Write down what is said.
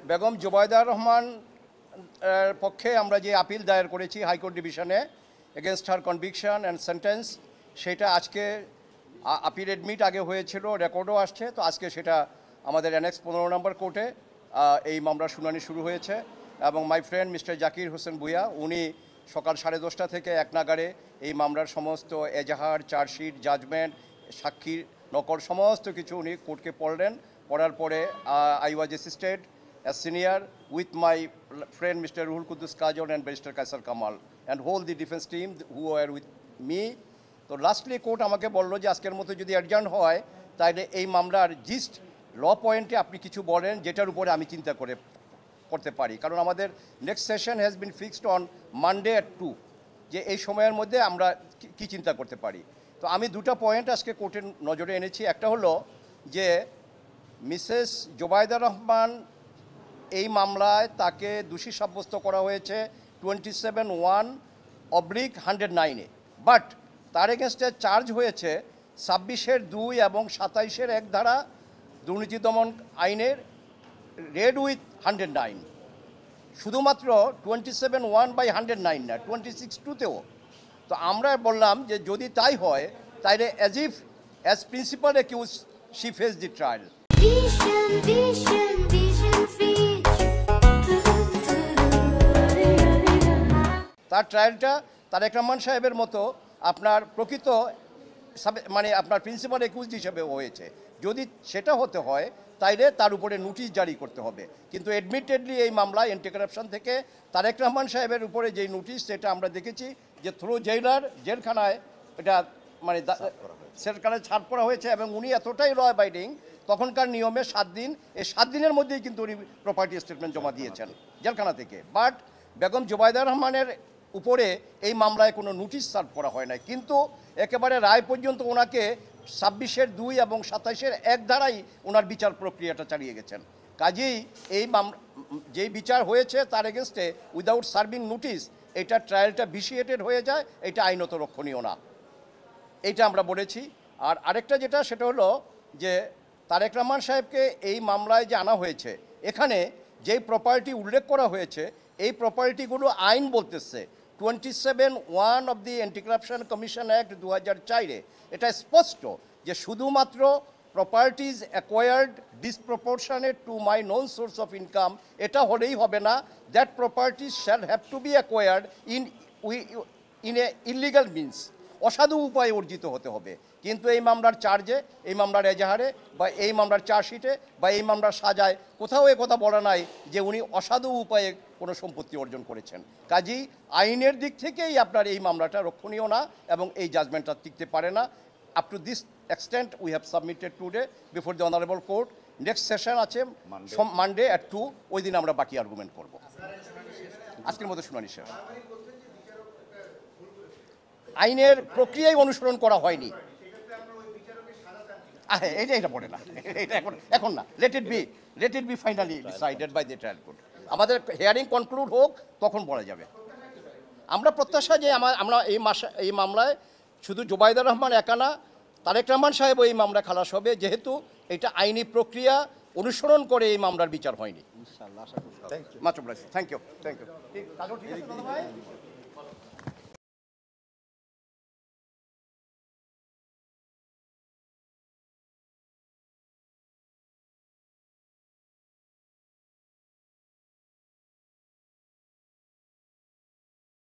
বেগম জুবাইদা রহমান পক্ষে আমরা যে আপিল দায়ের করেছি হাইকোর্ট ডিভিশনে against her conviction and sentence, সেটা আজকে আপিল এডমিট আগে হয়েছিল, রেকর্ডও আসছে, তো আজকে সেটা আমাদের অ্যানেক্স 15 নম্বর কোর্টে এই মামলার শুনানি শুরু হয়েছে। এবং my friend mister Zakir Hossain Bhuiyan উনি সকাল 10:30 থেকে এক নাগাড়ে এই মামলার সমস্ত এজাহার, চার্জশিট, জাজমেন্ট, সাক্ষীর নকল সমস্ত কিছু উনি কোর্টকে পড়লেন। পড়ার পরে I was assisted as senior with my friend Mr. Ruhul Qudus Kajol and Barrister Kaisar Kamal and whole the defense team who were with me. তো লাস্টলি কোর্ট আমাকে বললো যে আজকের মতো যদি অ্যাডজার্ন হয় তাহলে এই মামলার জিস্ট ল পয়েন্টে আপনি কিছু বলেন যেটার উপরে আমি চিন্তা করতে পারি, কারণ আমাদের next session has been fixed on Monday at 2, যে এই সময়ের মধ্যে আমরা কি চিন্তা করতে পারি। তো আমি দুটো পয়েন্ট আজকে কোর্টের নজরে এনেছি। একটা হলো যে মিসেস জুবাইদা রহমান এই মামলায় তাকে দোষী সাব্যস্ত করা হয়েছে 27(1)/109-এ, বাট তার এগেনস্টে চার্জ হয়েছে 26(2) এবং 27(1) ধারা দুর্নীতি দমন আইনের রেড উইথ 109, শুধুমাত্র 27(1)/109 না, 26(2)তেও। তো আমরা বললাম যে যদি তাই হয় তাইলে as principal accused she face the trial. তার ট্রায়ালটা তারেক রহমান সাহেবের মতো আপনার প্রকৃত আপনার প্রিন্সিপাল একুজ হিসেবে হয়েছে। যদি সেটা হতে হয় তাইলে তার উপরে নোটিশ জারি করতে হবে। কিন্তু অ্যাডমিটেডলি এই মামলায় অ্যান্টি কারাপশন থেকে তারেক রহমান সাহেবের উপরে যেই নোটিশ, সেটা আমরা দেখেছি যে থ্রু জেলখানায় এটা সেলখানায় ছাড় করা হয়েছে এবং উনি এতটাই ল অ্যাবাইডিং, তখনকার নিয়মে 7 দিন, এই 7 দিনের মধ্যেই কিন্তু উনি প্রপার্টি স্টেটমেন্ট জমা দিয়েছেন জেলখানা থেকে। বাট বেগম জুবাইদা রহমানের উপরে এই মামলায় কোনো নোটিশ সার্ভ করা হয় না, কিন্তু একেবারে রায় পর্যন্ত ওনাকে 26(2) এবং 27(1) ধারাই ওনার বিচার প্রক্রিয়াটা চালিয়ে গেছেন। কাজেই এই যেই বিচার হয়েছে তার এগেনস্টে উইদাউট সার্ভিং নোটিশ এটা ট্রায়ালটা ভিসিয়েটেড হয়ে যায়, এটা আইনত রক্ষণীয় না, এইটা আমরা বলেছি। আর আরেকটা যেটা সেটা হলো যে তারেক রহমান সাহেবকে এই মামলায় যে আনা হয়েছে, এখানে যেই প্রপার্টি উল্লেখ করা হয়েছে এই প্রপার্টিগুলো আইন বলতেছে 27(1) of the anti corruption commission act 2004-এ এটা স্পষ্ট যে শুধুমাত্র properties acquired disproportionate to my known source of income, এটা হলেই হবে না, that properties shall have to be acquired in a illegal means, অসাধু উপায়ে অর্জিত হতে হবে। কিন্তু এই মামলার চার্জে, এই মামলার এজাহারে বা এই মামলার চার্জশিটে বা এই মামলার সাজায় কোথাও এ কথা বলা নাই যে উনি অসাধু উপায়ে কোনো সম্পত্তি অর্জন করেছেন। কাজেই আইনের দিক থেকেই আপনার এই মামলাটা রক্ষণীয় না এবং এই জাজমেন্টটা টিকতে পারে না। Up to this extent we have submitted today before the honourable court. Next session আছে মানডে at 2, ওই দিন আমরা বাকি আর্গুমেন্ট করব। আজকের মতো শুনানি শেষ। আইনের প্রক্রিয়াই অনুসরণ করা হয়নি। এটা পড়ে না, এটা এখন না, let it be finally decided by the trial court. আমাদের হিয়ারিং কনক্লুড হোক, তখন বলা যাবে। আমরা প্রত্যাশা যে আমরা এই মামলায় শুধু জুবাইদা রহমান একা না, তারেক রহমান সাহেব এই মামলা খালাস হবে, যেহেতু এটা আইনি প্রক্রিয়া অনুসরণ করে এই মামলার বিচার হয়নি। ইনশাআল্লাহ, আশা করি। Thank you.